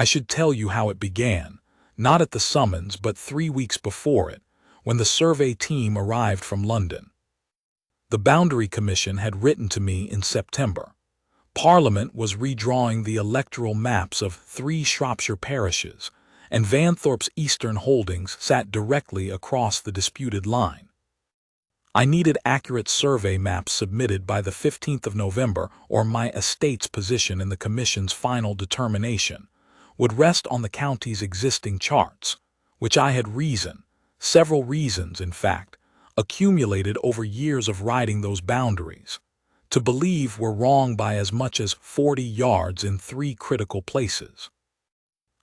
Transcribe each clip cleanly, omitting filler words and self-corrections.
I should tell you how it began, not at the summons but 3 weeks before it, when the survey team arrived from London. The Boundary Commission had written to me in September. Parliament was redrawing the electoral maps of 3 Shropshire parishes, and Vanthorpe's eastern holdings sat directly across the disputed line. I needed accurate survey maps submitted by the 15th of November, or my estate's position in the Commission's final determination would rest on the county's existing charts, which I had several reasons in fact, accumulated over years of writing those boundaries, to believe were wrong by as much as 40 yards in 3 critical places.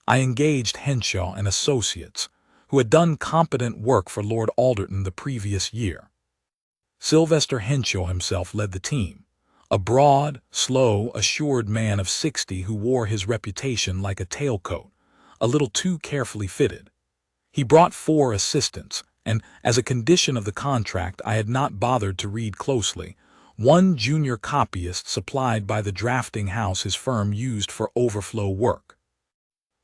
I engaged Henshaw and Associates, who had done competent work for Lord Alderton the previous year. Sylvester Henshaw himself led the team, a broad, slow, assured man of 60 who wore his reputation like a tailcoat, a little too carefully fitted. He brought 4 assistants, and, as a condition of the contract I had not bothered to read closely, 1 junior copyist supplied by the drafting house his firm used for overflow work.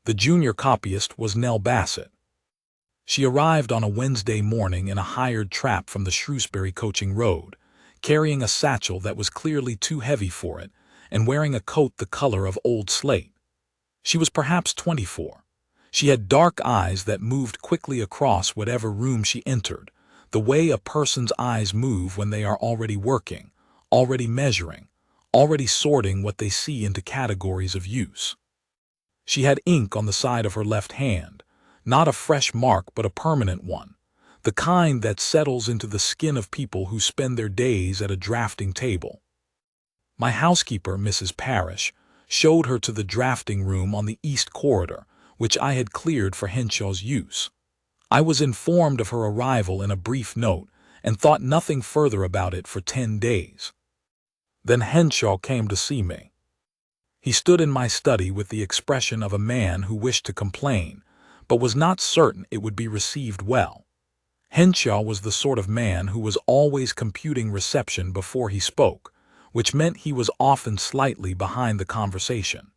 The junior copyist was Nell Bassett. She arrived on a Wednesday morning in a hired trap from the Shrewsbury coaching road, carrying a satchel that was clearly too heavy for it, and wearing a coat the color of old slate. She was perhaps 24. She had dark eyes that moved quickly across whatever room she entered, the way a person's eyes move when they are already working, already measuring, already sorting what they see into categories of use. She had ink on the side of her left hand, not a fresh mark but a permanent one, the kind that settles into the skin of people who spend their days at a drafting table. My housekeeper, Mrs. Parrish, showed her to the drafting room on the east corridor, which I had cleared for Henshaw's use. I was informed of her arrival in a brief note and thought nothing further about it for 10 days. Then Henshaw came to see me. He stood in my study with the expression of a man who wished to complain, but was not certain it would be received well. Henshaw was the sort of man who was always computing reception before he spoke, which meant he was often slightly behind the conversation.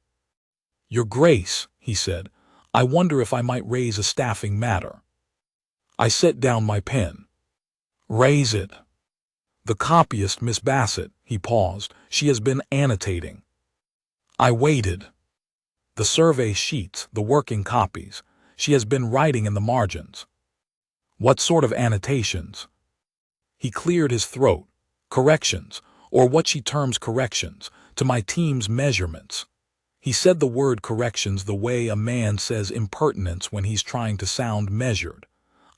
"Your Grace," he said, "I wonder if I might raise a staffing matter." I set down my pen. "Raise it." "The copyist, Miss Bassett," he paused, "she has been annotating." I waited. "The survey sheets, the working copies. She has been writing in the margins." "What sort of annotations?" He cleared his throat. "Corrections, or what she terms corrections, to my team's measurements." He said the word corrections the way a man says impertinence when he's trying to sound measured.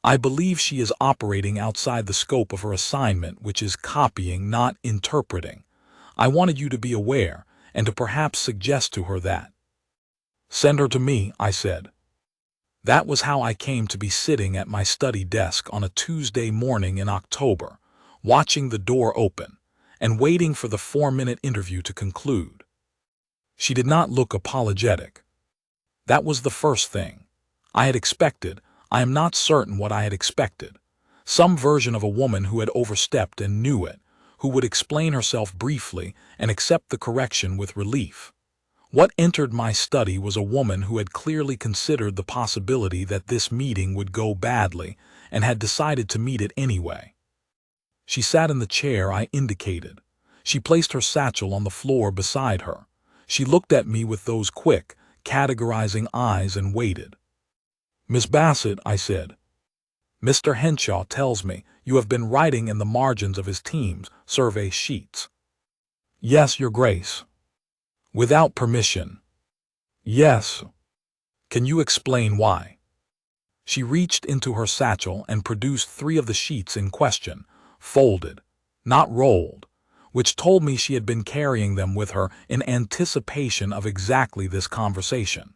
I believe she is operating outside the scope of her assignment, which is copying, not interpreting. I wanted you to be aware, and to perhaps suggest to her that. "Send her to me," I said. That was how I came to be sitting at my study desk on a Tuesday morning in October, watching the door open, and waiting for the 4-minute interview to conclude. She did not look apologetic. That was the first thing. I had expected, I am not certain what I had expected, some version of a woman who had overstepped and knew it, who would explain herself briefly and accept the correction with relief. What entered my study was a woman who had clearly considered the possibility that this meeting would go badly and had decided to meet it anyway. She sat in the chair I indicated. She placed her satchel on the floor beside her. She looked at me with those quick, categorizing eyes and waited. "Miss Bassett," I said, "Mr. Henshaw tells me you have been writing in the margins of his team's survey sheets." "Yes, Your Grace." "Without permission?" "Yes." "Can you explain why?" She reached into her satchel and produced 3 of the sheets in question, folded, not rolled, which told me she had been carrying them with her in anticipation of exactly this conversation.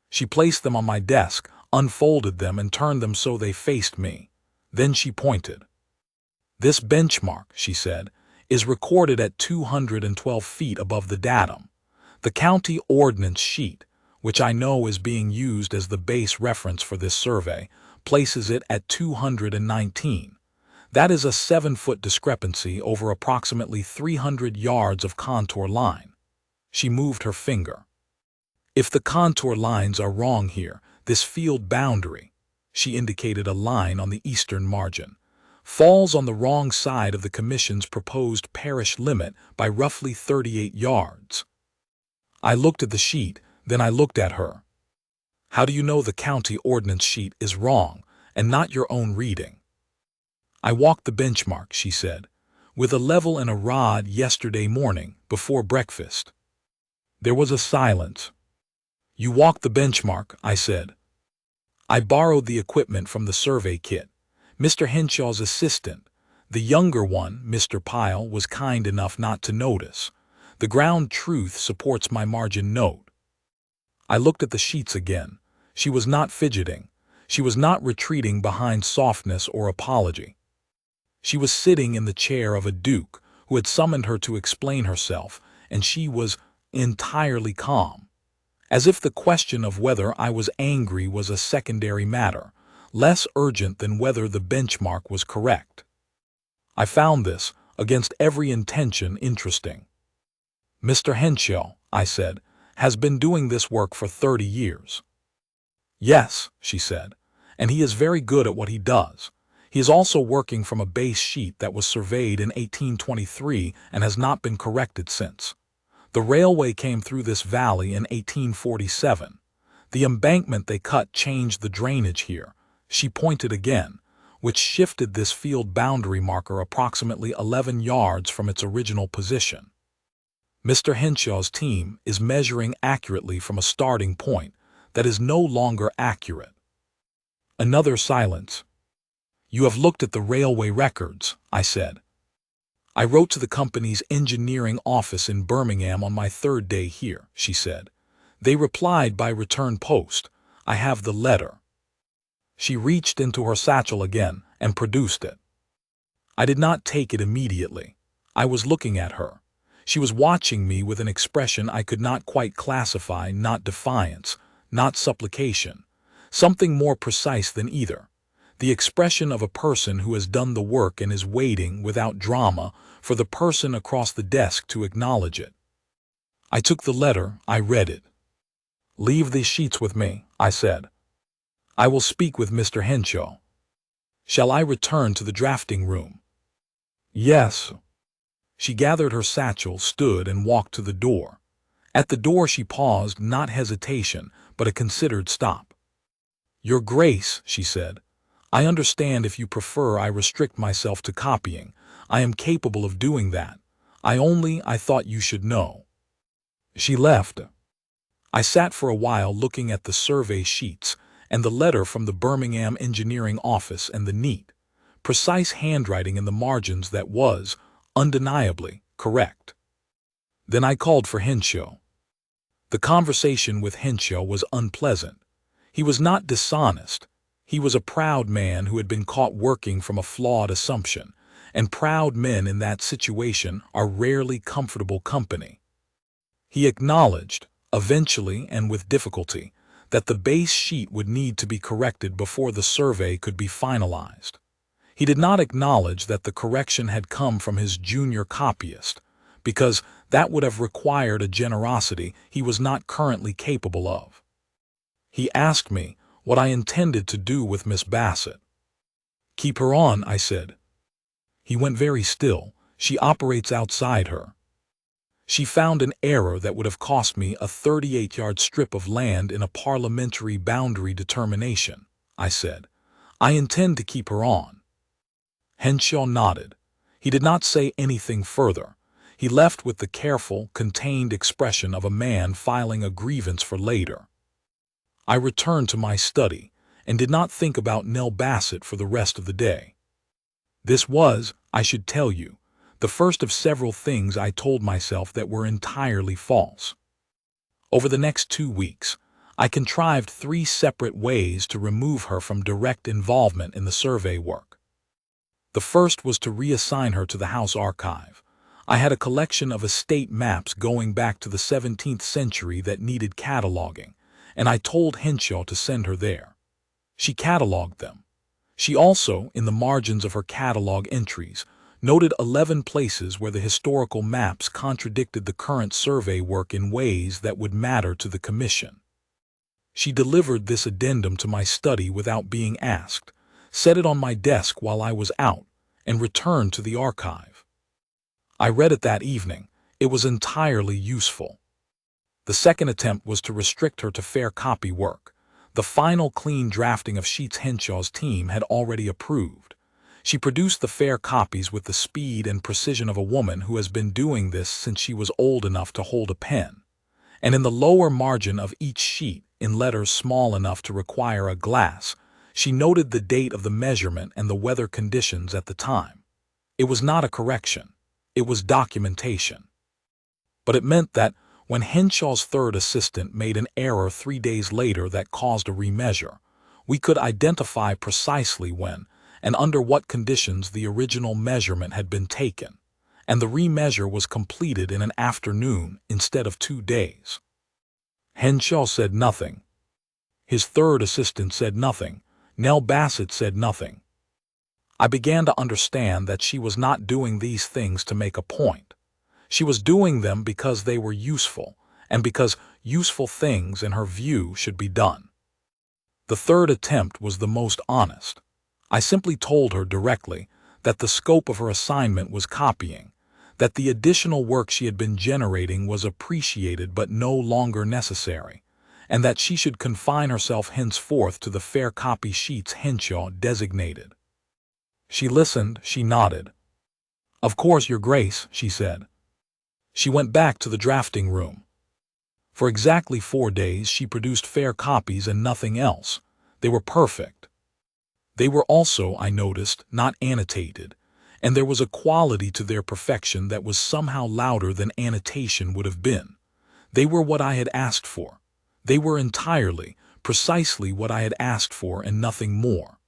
She placed them on my desk, unfolded them and turned them so they faced me. Then she pointed. "This benchmark," she said, "is recorded at 212 feet above the datum. The county ordnance sheet, which I know is being used as the base reference for this survey, places it at 219. That is a 7-foot discrepancy over approximately 300 yards of contour line." She moved her finger. If the contour lines are wrong here, this field boundary, she indicated a line on the eastern margin, falls on the wrong side of the Commission's proposed parish limit by roughly 38 yards. I looked at the sheet, then I looked at her. How do you know the county ordnance sheet is wrong and not your own reading? I walked the benchmark, she said, with a level and a rod yesterday morning before breakfast. There was a silence. You walked the benchmark, I said. I borrowed the equipment from the survey kit. Mr. Henshaw's assistant, the younger one, Mr. Pyle, was kind enough not to notice. The ground truth supports my margin note. I looked at the sheets again. She was not fidgeting. She was not retreating behind softness or apology. She was sitting in the chair of a duke who had summoned her to explain herself, and she was entirely calm, as if the question of whether I was angry was a secondary matter, less urgent than whether the benchmark was correct. I found this, against every intention, interesting. Mr. Henshaw, I said, has been doing this work for 30 years. Yes, she said, and he is very good at what he does. He is also working from a base sheet that was surveyed in 1823 and has not been corrected since. The railway came through this valley in 1847. The embankment they cut changed the drainage here. She pointed again, which shifted this field boundary marker approximately 11 yards from its original position. Mr. Henshaw's team is measuring accurately from a starting point that is no longer accurate. Another silence. You have looked at the railway records, I said. I wrote to the company's engineering office in Birmingham on my third day here, she said. They replied by return post. I have the letter. She reached into her satchel again and produced it. I did not take it immediately. I was looking at her. She was watching me with an expression I could not quite classify, not defiance, not supplication, something more precise than either. The expression of a person who has done the work and is waiting, without drama, for the person across the desk to acknowledge it. I took the letter, I read it. Leave these sheets with me, I said. I will speak with Mr. Henshaw. Shall I return to the drafting room? Yes. She gathered her satchel, stood, and walked to the door. At the door she paused, not hesitation, but a considered stop. Your Grace, she said, I understand if you prefer I restrict myself to copying. I am capable of doing that. I thought you should know. She left. I sat for a while looking at the survey sheets and the letter from the Birmingham engineering office and the neat, precise handwriting in the margins that was, undeniably, correct. Then I called for Henshaw. The conversation with Henshaw was unpleasant. He was not dishonest. He was a proud man who had been caught working from a flawed assumption, and proud men in that situation are rarely comfortable company. He acknowledged, eventually and with difficulty, that the base sheet would need to be corrected before the survey could be finalized. He did not acknowledge that the correction had come from his junior copyist, because that would have required a generosity he was not currently capable of. He asked me what I intended to do with Miss Bassett. Keep her on, I said. He went very still. She operates outside her. She found an error that would have cost me a 38-yard strip of land in a parliamentary boundary determination, I said. I intend to keep her on. Henshaw nodded. He did not say anything further. He left with the careful, contained expression of a man filing a grievance for later. I returned to my study and did not think about Nell Bassett for the rest of the day. This was, I should tell you, the first of several things I told myself that were entirely false. Over the next 2 weeks, I contrived 3 separate ways to remove her from direct involvement in the survey work. The first was to reassign her to the house archive. I had a collection of estate maps going back to the 17th century that needed cataloging, and I told Henshaw to send her there. She cataloged them. She also, in the margins of her catalog entries, noted 11 places where the historical maps contradicted the current survey work in ways that would matter to the commission. She delivered this addendum to my study without being asked, set it on my desk while I was out, and returned to the archive. I read it that evening. It was entirely useful. The second attempt was to restrict her to fair copy work. The final clean drafting of sheets Henshaw's team had already approved. She produced the fair copies with the speed and precision of a woman who has been doing this since she was old enough to hold a pen. And in the lower margin of each sheet, in letters small enough to require a glass, she noted the date of the measurement and the weather conditions at the time. It was not a correction. It was documentation. But it meant that when Henshaw's third assistant made an error 3 days later that caused a remeasure, we could identify precisely when and under what conditions the original measurement had been taken, and the remeasure was completed in an afternoon instead of 2 days. Henshaw said nothing. His third assistant said nothing. Nell Bassett said nothing. I began to understand that she was not doing these things to make a point. She was doing them because they were useful, and because useful things, in her view, should be done. The third attempt was the most honest. I simply told her directly that the scope of her assignment was copying, that the additional work she had been generating was appreciated but no longer necessary, and that she should confine herself henceforth to the fair copy sheets Henshaw designated. She listened, she nodded. "Of course, Your Grace," she said. She went back to the drafting room. For exactly 4 days she produced fair copies and nothing else. They were perfect. They were also, I noticed, not annotated, and there was a quality to their perfection that was somehow louder than annotation would have been. They were what I had asked for. They were entirely, precisely what I had asked for and nothing more.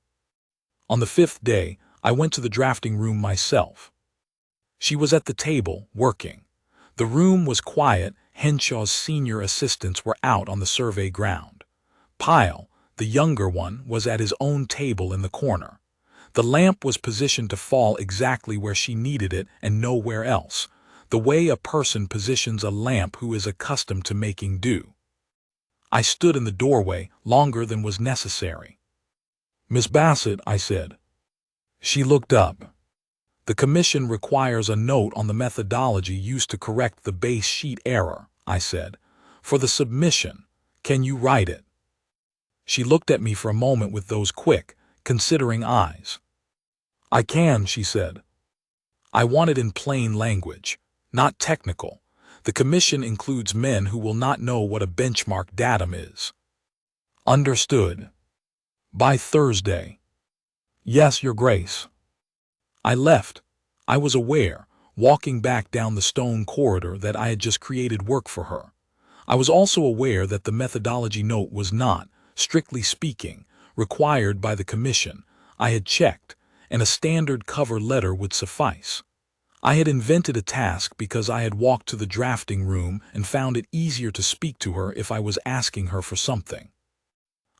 On the 5th day, I went to the drafting room myself. She was at the table, working. The room was quiet. Henshaw's senior assistants were out on the survey ground. Pyle, the younger one, was at his own table in the corner. The lamp was positioned to fall exactly where she needed it and nowhere else, the way a person positions a lamp who is accustomed to making do. I stood in the doorway longer than was necessary. "Miss Bassett," I said. She looked up. "The commission requires a note on the methodology used to correct the base sheet error," I said. "For the submission, can you write it?" She looked at me for a moment with those quick, considering eyes. "I can," she said. "I want it in plain language, not technical. The commission includes men who will not know what a benchmark datum is." "Understood. By Thursday." "Yes, Your Grace." I left. I was aware, walking back down the stone corridor, that I had just created work for her. I was also aware that the methodology note was not, strictly speaking, required by the commission. I had checked, and a standard cover letter would suffice. I had invented a task because I had walked to the drafting room and found it easier to speak to her if I was asking her for something.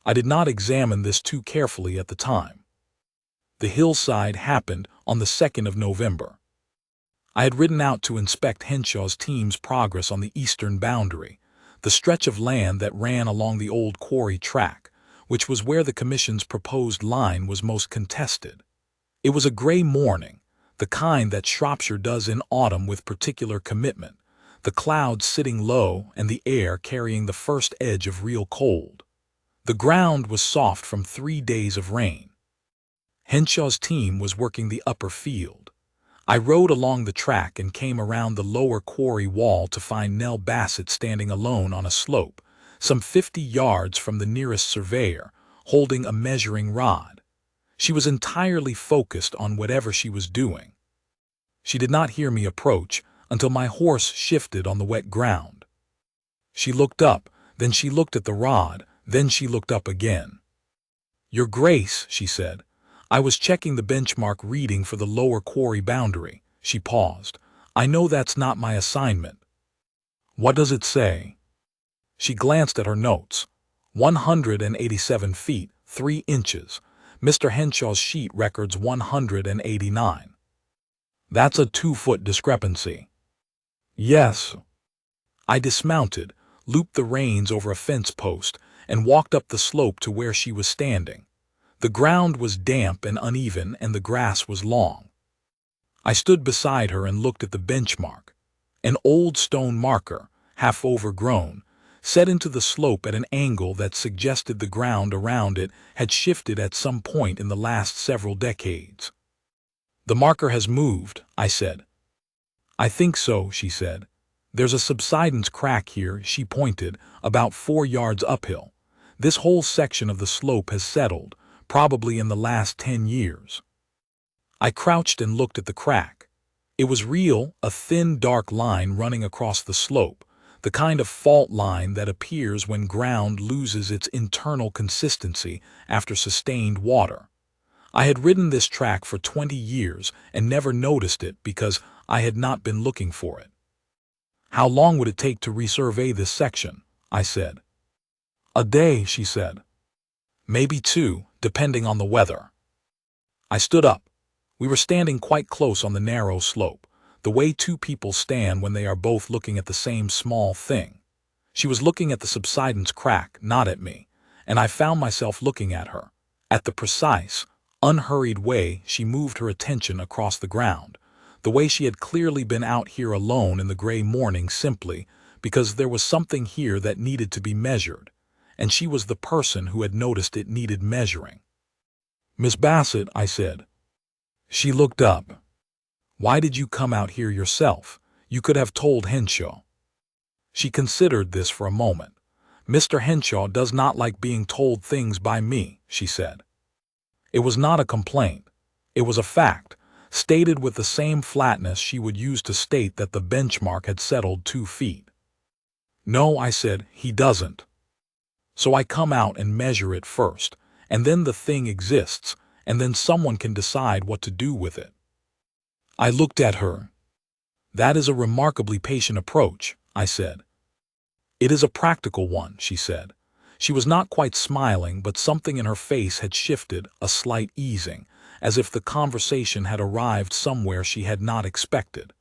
I did not examine this too carefully at the time. The hillside happened on the 2nd of November. I had ridden out to inspect Henshaw's team's progress on the eastern boundary, the stretch of land that ran along the old quarry track, which was where the commission's proposed line was most contested. It was a gray morning, the kind that Shropshire does in autumn with particular commitment, the clouds sitting low and the air carrying the first edge of real cold. The ground was soft from 3 days of rain. Henshaw's team was working the upper field. I rode along the track and came around the lower quarry wall to find Nell Bassett standing alone on a slope, some 50 yards from the nearest surveyor, holding a measuring rod. She was entirely focused on whatever she was doing. She did not hear me approach until my horse shifted on the wet ground. She looked up, then she looked at the rod, then she looked up again. "Your Grace," she said, "I was checking the benchmark reading for the lower quarry boundary." She paused. "I know that's not my assignment." "What does it say?" She glanced at her notes. 187 feet, 3 inches. Mr. Henshaw's sheet records 189. That's a 2-foot discrepancy. Yes. I dismounted, looped the reins over a fence post, and walked up the slope to where she was standing. The ground was damp and uneven, and the grass was long. I stood beside her and looked at the benchmark. An old stone marker, half overgrown, set into the slope at an angle that suggested the ground around it had shifted at some point in the last several decades. "The marker has moved," I said. "I think so," she said. "There's a subsidence crack here," she pointed, "about 4 yards uphill. This whole section of the slope has settled, probably in the last 10 years. I crouched and looked at the crack. It was real, a thin, dark line running across the slope, the kind of fault line that appears when ground loses its internal consistency after sustained water. I had ridden this track for 20 years and never noticed it because I had not been looking for it. "How long would it take to resurvey this section?" I said. "A day," she said. "Maybe 2, depending on the weather." I stood up. We were standing quite close on the narrow slope, the way 2 people stand when they are both looking at the same small thing. She was looking at the subsidence crack, not at me, and I found myself looking at her. At the precise, unhurried way she moved her attention across the ground, the way she had clearly been out here alone in the gray morning simply because there was something here that needed to be measured, and she was the person who had noticed it needed measuring. "Miss Bassett," I said. She looked up. "Why did you come out here yourself? You could have told Henshaw." She considered this for a moment. "Mr. Henshaw does not like being told things by me," she said. It was not a complaint. It was a fact, stated with the same flatness she would use to state that the benchmark had settled 2 feet. "No," I said, "he doesn't. So I come out and measure it first, and then the thing exists, and then someone can decide what to do with it." I looked at her. "That is a remarkably patient approach," I said. "It is a practical one," she said. She was not quite smiling, but something in her face had shifted, a slight easing, as if the conversation had arrived somewhere she had not expected.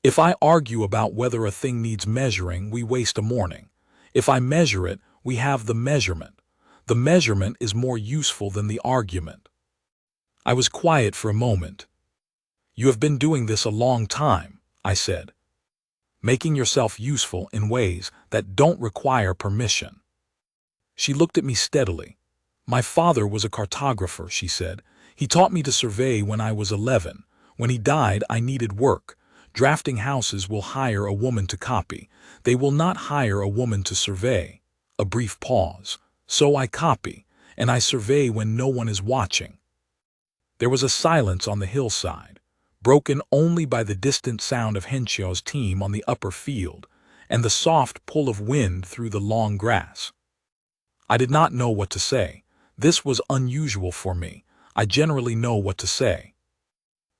"If I argue about whether a thing needs measuring, we waste a morning. If I measure it, we have the measurement. The measurement is more useful than the argument." I was quiet for a moment. "You have been doing this a long time," I said. "Making yourself useful in ways that don't require permission." She looked at me steadily. "My father was a cartographer," she said. "He taught me to survey when I was 11. When he died, I needed work. Drafting houses will hire a woman to copy. They will not hire a woman to survey." A brief pause. "So I copy, and I survey when no one is watching." There was a silence on the hillside, broken only by the distant sound of Henshaw's team on the upper field and the soft pull of wind through the long grass. I did not know what to say. This was unusual for me. I generally know what to say.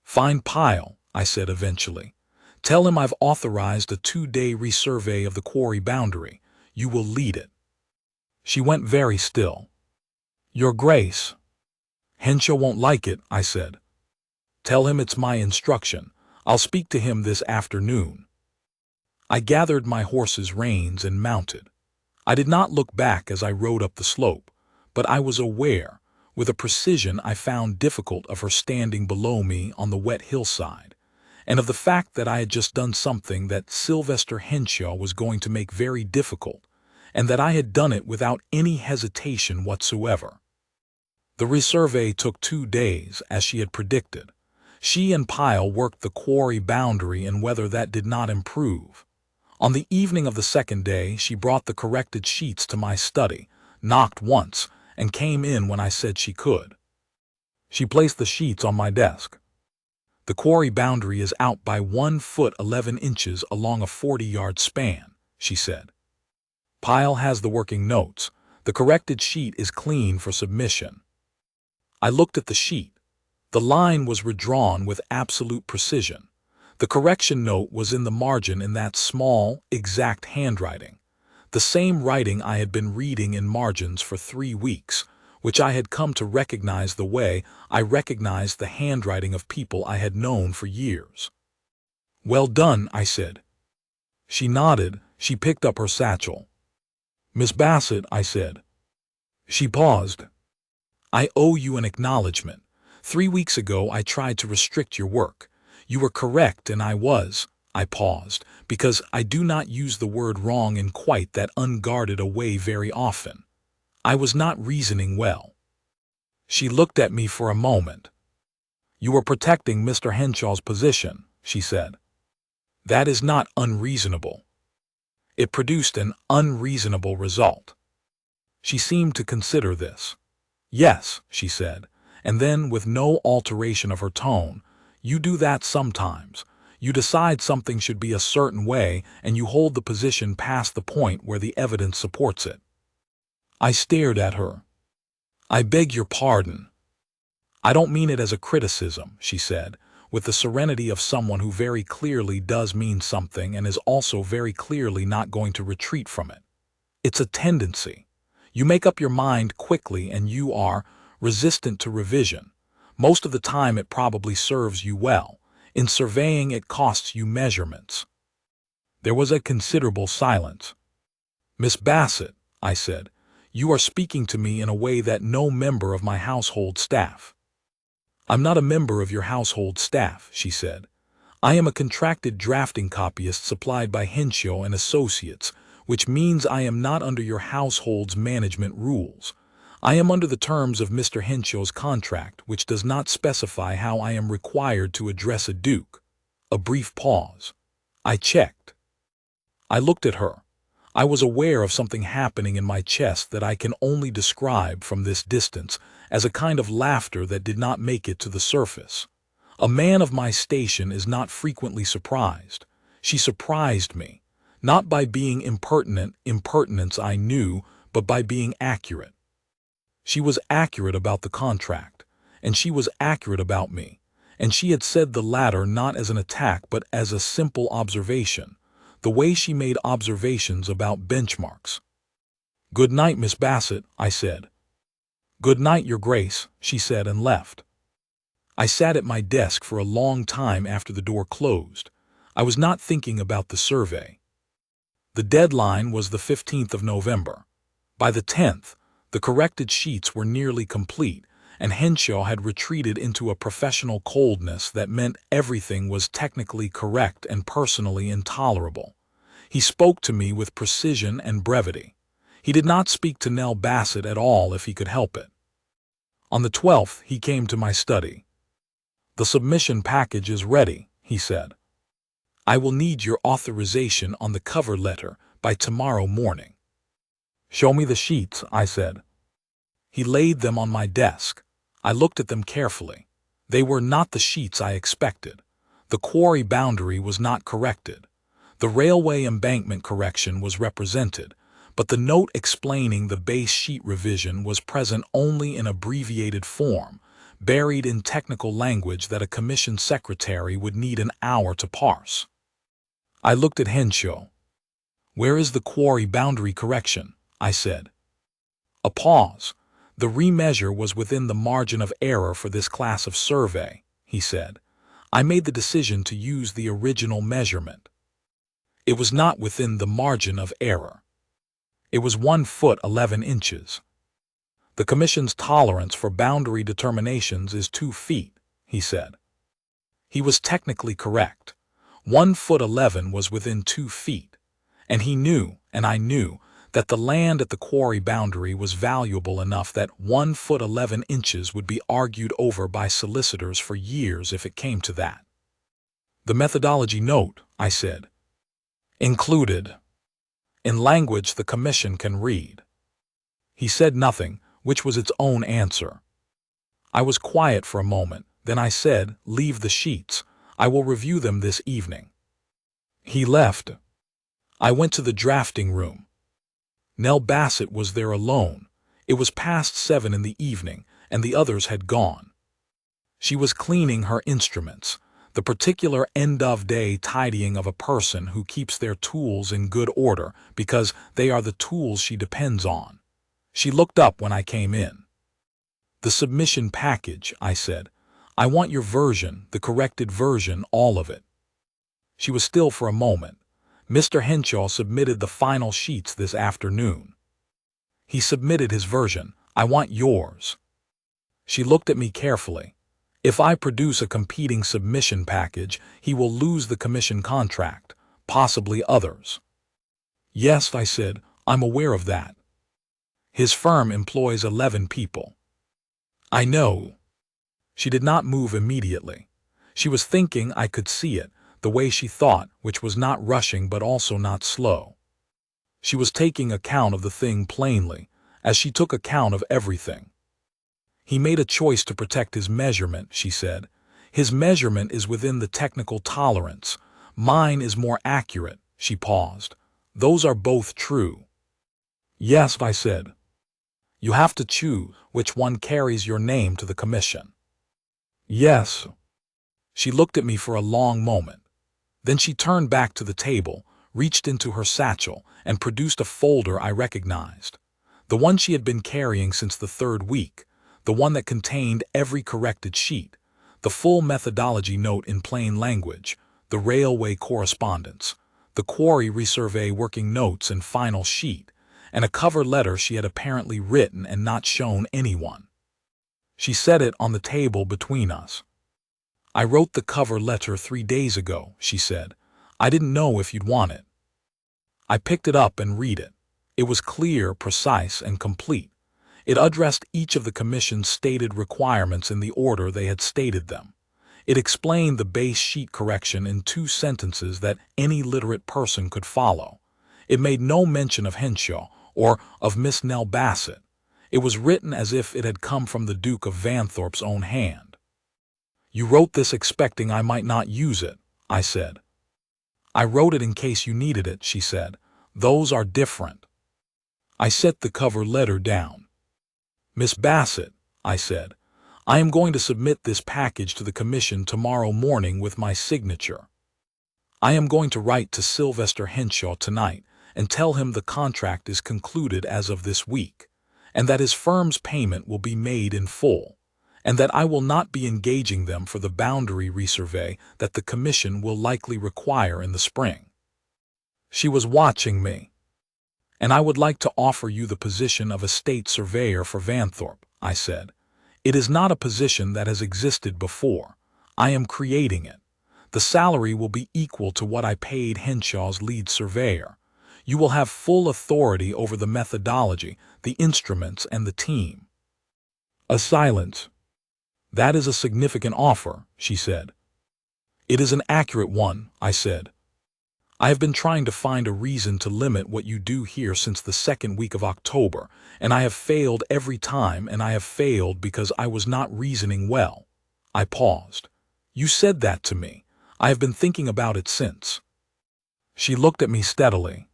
"Find Pyle," I said eventually. "Tell him I've authorized a 2-day resurvey of the quarry boundary. You will lead it." She went very still. "Your Grace." "Henshaw won't like it," I said. "Tell him it's my instruction. I'll speak to him this afternoon." I gathered my horse's reins and mounted. I did not look back as I rode up the slope, but I was aware, with a precision I found difficult, of her standing below me on the wet hillside, and of the fact that I had just done something that Sylvester Henshaw was going to make very difficult, and that I had done it without any hesitation whatsoever. The resurvey took 2 days, as she had predicted. She and Pyle worked the quarry boundary, and whether that did not improve. On the evening of the 2nd day, she brought the corrected sheets to my study, knocked once, and came in when I said she could. She placed the sheets on my desk. "The quarry boundary is out by 1 foot 11 inches along a 40-yard span," she said. "Pyle has the working notes. The corrected sheet is clean for submission." I looked at the sheet. The line was redrawn with absolute precision. The correction note was in the margin in that small, exact handwriting, the same writing I had been reading in margins for 3 weeks, which I had come to recognize the way I recognized the handwriting of people I had known for years. "Well done," I said. She nodded. She picked up her satchel. "Miss Bassett," I said. She paused. "I owe you an acknowledgement. 3 weeks ago I tried to restrict your work. You were correct and I paused, because I do not use the word wrong in quite that unguarded a way very often. I was not reasoning well." She looked at me for a moment. "You were protecting Mr. Henshaw's position," she said. "That is not unreasonable." It produced an unreasonable result. She seemed to consider this. "Yes," she said, and then, with no alteration of her tone, "You do that sometimes. You decide something should be a certain way, and you hold the position past the point where the evidence supports it." I stared at her. "I beg your pardon." "I don't mean it as a criticism," she said, with the serenity of someone who very clearly does mean something and is also very clearly not going to retreat from it. "It's a tendency. You make up your mind quickly and you are resistant to revision. Most of the time it probably serves you well. In surveying it costs you measurements." There was a considerable silence. "Miss Bassett," I said, "you are speaking to me in a way that no member of my household staff." "I'm not a member of your household staff," she said. "I am a contracted drafting copyist supplied by Henshaw and Associates, which means I am not under your household's management rules. I am under the terms of Mr. Henshaw's contract, which does not specify how I am required to address a duke." A brief pause. I checked. I looked at her. I was aware of something happening in my chest that I can only describe from this distance as a kind of laughter that did not make it to the surface. A man of my station is not frequently surprised. She surprised me, not by being impertinence I knew, but by being accurate. She was accurate about the contract, and she was accurate about me, and she had said the latter not as an attack but as a simple observation, the way she made observations about benchmarks. "Good night, Miss Bassett," I said. "Good night, Your Grace," she said and left. I sat at my desk for a long time after the door closed. I was not thinking about the survey. The deadline was the 15th of November. By the 10th, the corrected sheets were nearly complete, and Henshaw had retreated into a professional coldness that meant everything was technically correct and personally intolerable. He spoke to me with precision and brevity. He did not speak to Nell Bassett at all if he could help it. On the 12th, he came to my study. "The submission package is ready," he said. "I will need your authorization on the cover letter by tomorrow morning." "Show me the sheets," I said. He laid them on my desk. I looked at them carefully. They were not the sheets I expected. The quarry boundary was not corrected. The railway embankment correction was represented, but the note explaining the base sheet revision was present only in abbreviated form, buried in technical language that a commission secretary would need an hour to parse. I looked at Henshaw. "Where is the quarry boundary correction?" I said. A pause. "The remeasure was within the margin of error for this class of survey," he said. "I made the decision to use the original measurement." It was not within the margin of error. It was 1 foot 11 inches. "The Commission's tolerance for boundary determinations is 2 feet, he said. He was technically correct. 1 foot 11 was within 2 feet, and he knew, and I knew, that the land at the quarry boundary was valuable enough that 1 foot 11 inches would be argued over by solicitors for years if it came to that. "The methodology note," I said, "included in language the Commission can read." He said nothing, which was its own answer. I was quiet for a moment, then I said, "Leave the sheets. I will review them this evening." He left. I went to the drafting room. Nell Bassett was there alone. It was past 7 in the evening, and the others had gone. She was cleaning her instruments, the particular end-of-day tidying of a person who keeps their tools in good order because they are the tools she depends on. She looked up when I came in. The submission package, I said. I want your version, the corrected version, all of it. She was still for a moment. Mr. Henshaw submitted the final sheets this afternoon. He submitted his version. I want yours. She looked at me carefully. If I produce a competing submission package, he will lose the commission contract, possibly others. Yes, I said, I'm aware of that. His firm employs 11 people. I know. She did not move immediately. She was thinking, I could see it, the way she thought, which was not rushing but also not slow. She was taking account of the thing plainly, as she took account of everything. He made a choice to protect his measurement, she said. His measurement is within the technical tolerance. Mine is more accurate, she paused. Those are both true. Yes, I said. You have to choose which one carries your name to the commission. Yes. She looked at me for a long moment. Then she turned back to the table, reached into her satchel, and produced a folder I recognized. The one she had been carrying since the 3rd week, the one that contained every corrected sheet, the full methodology note in plain language, the railway correspondence, the quarry resurvey working notes and final sheet, and a cover letter she had apparently written and not shown anyone. She set it on the table between us. I wrote the cover letter 3 days ago, she said. I didn't know if you'd want it. I picked it up and read it. It was clear, precise, and complete. It addressed each of the commission's stated requirements in the order they had stated them. It explained the base sheet correction in 2 sentences that any literate person could follow. It made no mention of Henshaw or of Miss Nell Bassett. It was written as if it had come from the Duke of Vanthorpe's own hand. You wrote this expecting I might not use it, I said. I wrote it in case you needed it, she said. Those are different. I set the cover letter down. Miss Bassett, I said, I am going to submit this package to the commission tomorrow morning with my signature. I am going to write to Sylvester Henshaw tonight and tell him the contract is concluded as of this week, and that his firm's payment will be made in full, and that I will not be engaging them for the boundary resurvey that the commission will likely require in the spring. She was watching me. And I would like to offer you the position of estate surveyor for Vanthorpe, I said. It is not a position that has existed before. I am creating it. The salary will be equal to what I paid Henshaw's lead surveyor. You will have full authority over the methodology, the instruments, and the team. A silence. That is a significant offer, she said. It is an accurate one, I said. I have been trying to find a reason to limit what you do here since the 2nd week of October, and I have failed every time, and I have failed because I was not reasoning well. I paused. You said that to me. I have been thinking about it since. She looked at me steadily.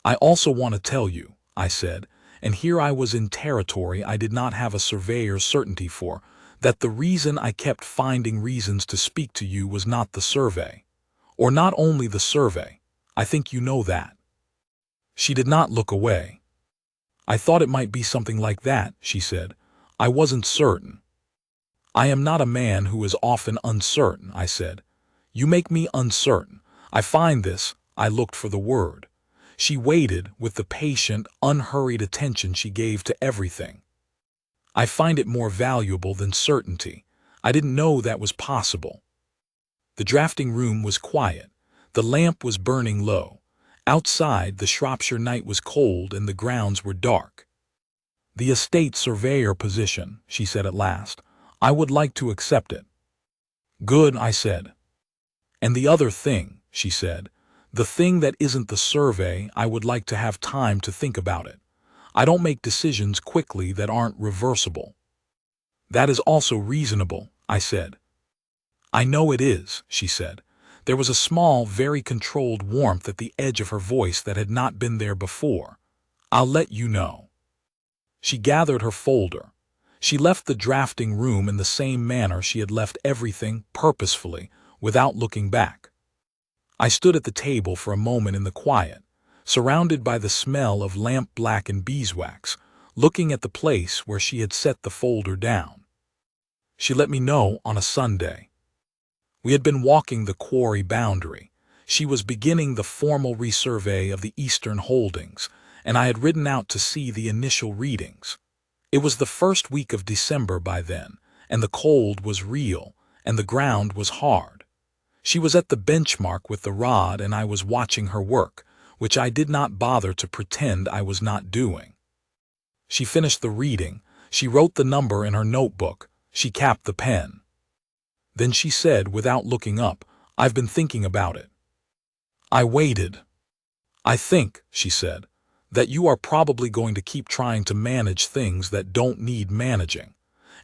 I also want to tell you, I said, and here I was in territory I did not have a surveyor's certainty for, that the reason I kept finding reasons to speak to you was not the survey. Or not only the survey. I think you know that. She did not look away. I thought it might be something like that, she said. I wasn't certain. I am not a man who is often uncertain, I said. You make me uncertain. I find this, I looked for the word. She waited with the patient, unhurried attention she gave to everything. I find it more valuable than certainty. I didn't know that was possible. The drafting room was quiet. The lamp was burning low. Outside, the Shropshire night was cold and the grounds were dark. The estate surveyor position, she said at last. I would like to accept it. Good, I said. And the other thing, she said, the thing that isn't the survey, I would like to have time to think about it. I don't make decisions quickly that aren't reversible. That is also reasonable, I said. I know it is, she said. There was a small, very controlled warmth at the edge of her voice that had not been there before. I'll let you know. She gathered her folder. She left the drafting room in the same manner she had left everything, purposefully, without looking back. I stood at the table for a moment in the quiet, surrounded by the smell of lamp black and beeswax, looking at the place where she had set the folder down. She let me know on a Sunday. We had been walking the quarry boundary. She was beginning the formal resurvey of the eastern holdings, and I had ridden out to see the initial readings. It was the first week of December by then, and the cold was real, and the ground was hard. She was at the benchmark with the rod, and I was watching her work, which I did not bother to pretend I was not doing. She finished the reading, she wrote the number in her notebook, she capped the pen. Then she said, without looking up, "I've been thinking about it." I waited. "I think," she said, "that you are probably going to keep trying to manage things that don't need managing.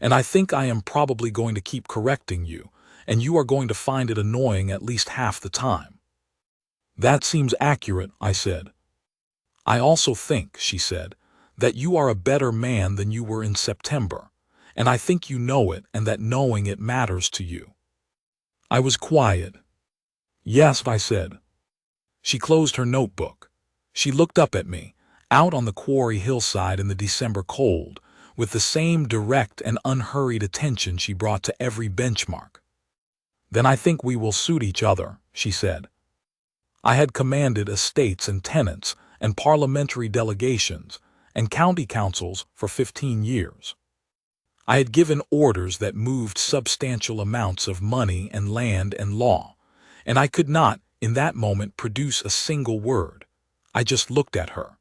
And I think I am probably going to keep correcting you, and you are going to find it annoying at least half the time." "That seems accurate," I said. "I also think," she said, "that you are a better man than you were in September, and I think you know it and that knowing it matters to you." I was quiet. "Yes," I said. She closed her notebook. She looked up at me, out on the quarry hillside in the December cold, with the same direct and unhurried attention she brought to every benchmark. "Then I think we will suit each other," she said. I had commanded estates and tenants and parliamentary delegations and county councils for 15 years. I had given orders that moved substantial amounts of money and land and law, and I could not, in that moment, produce a single word. I just looked at her.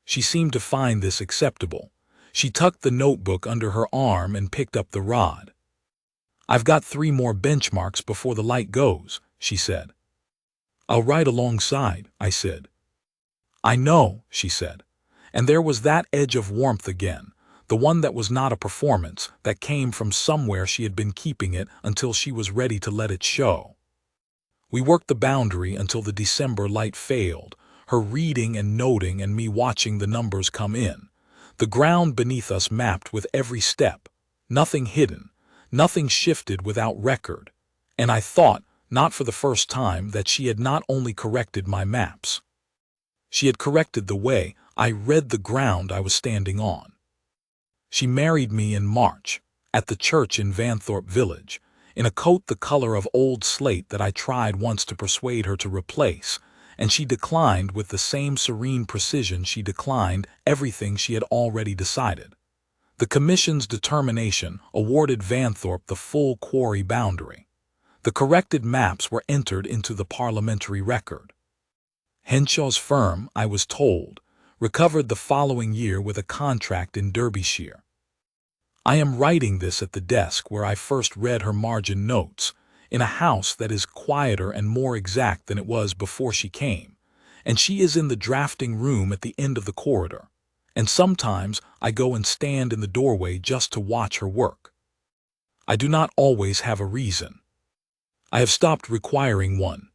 She seemed to find this acceptable. She tucked the notebook under her arm and picked up the rod. "I've got 3 more benchmarks before the light goes," she said. "I'll ride alongside," I said. "I know," she said. And there was that edge of warmth again, the one that was not a performance, that came from somewhere she had been keeping it until she was ready to let it show. We worked the boundary until the December light failed, her reading and noting and me watching the numbers come in. The ground beneath us mapped with every step, nothing hidden, nothing shifted without record. And I thought, not for the first time, that she had not only corrected my maps. She had corrected the way I read the ground I was standing on. She married me in March, at the church in Vanthorpe village, in a coat the color of old slate that I tried once to persuade her to replace, and she declined with the same serene precision she declined everything she had already decided. The Commission's determination awarded Vanthorpe the full quarry boundary. The corrected maps were entered into the parliamentary record. Henshaw's firm, I was told, recovered the following year with a contract in Derbyshire. I am writing this at the desk where I first read her margin notes, in a house that is quieter and more exact than it was before she came, and she is in the drafting room at the end of the corridor, and sometimes I go and stand in the doorway just to watch her work. I do not always have a reason. I have stopped requiring one.